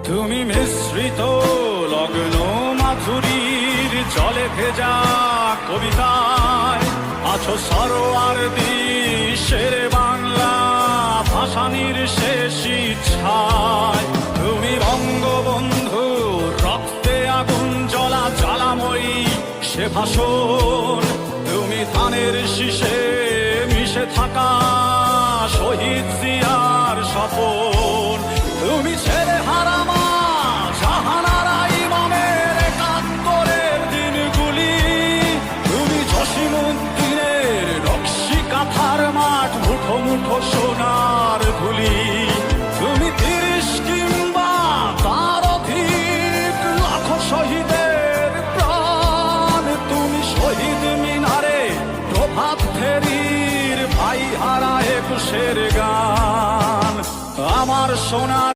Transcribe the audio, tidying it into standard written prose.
তুমি মিশ্রিত লগ্ন মাধুরীর জলে ভেজা কবিতায় আছো সরোয়ার্দী শেরে বাংলা ভাসানির শেষ ইচ্ছায়। তুমি বঙ্গবন্ধু রক্তে আগুন জ্বলা জ্বালাময়ী সে ভাষণ। তুমি ধানের শীষে মিশে থাকা শহীদ জিয়ার স্বপন। তুমি ছেলে হারামা জাহানারা ইমামের একাত্তরের দিনগুলি। তুমি জসিমউদ্দিনের নকশি কাঁথার মাঠ মুঠো মুঠো সোনার ধুলি। তুমি ৩০ কিংবা তার অধিক লাখো শহীদের প্রাণ। তুমি শহীদ মিনারে প্রভাত ফেরির ভাই হারা ২১-এর গান। আমার সোনার